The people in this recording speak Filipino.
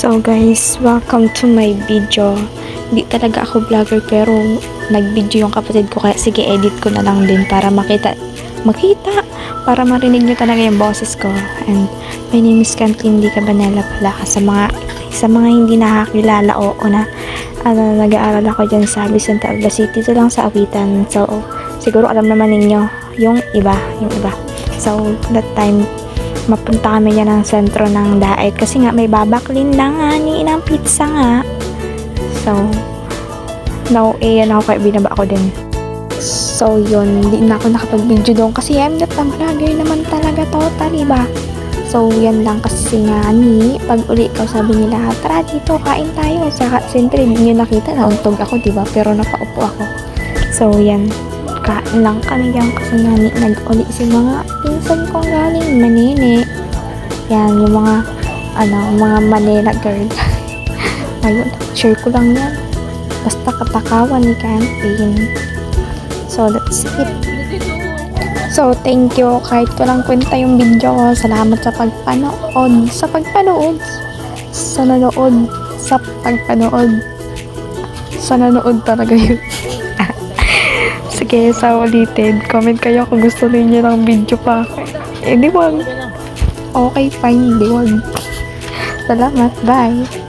So guys, welcome to my video. Hindi talaga ako vlogger pero nag-video yung kapatid ko kaya sige edit ko na lang din para makita para marinig nyo talaga yung boses ko. And my name is Kathleen Di Cabanela pala sa mga hindi nakakilala o na nag-aaral ako dyan sa Vicente Alba City. Ito lang sa Awitan. So siguro alam naman ninyo yung iba. So that time mapunta kami yan ng sentro ng Daet kasi nga may babaklin lang nga ni ng pizza nga. So now yan ako kaya binaba ako din. So yun, hindi na ako nakapag-video doon kasi I'm not a vlogger naman talaga totally ba. So yan lang kasi nga pag uli ikaw sabi nila tara dito kain tayo. Siyempre hindi nyo nakita nauntog ako diba pero napaupo ako. So yan, kain lang kami yan kasi nga nag-uli si mga pinsan kong galing Manene. Yan yung mga mga Manila girl. Ayun, share ko lang yan. Basta katakawan ni campaign. So that's it. So thank you kahit walang kwenta yung video ko. Salamat sa pagpanood. Sa nanood talaga yun. Sige, sa ulitin. Comment kayo kung gusto niyo ng video pa. Di wag. Okay, fine. Di wag. Salamat. Bye.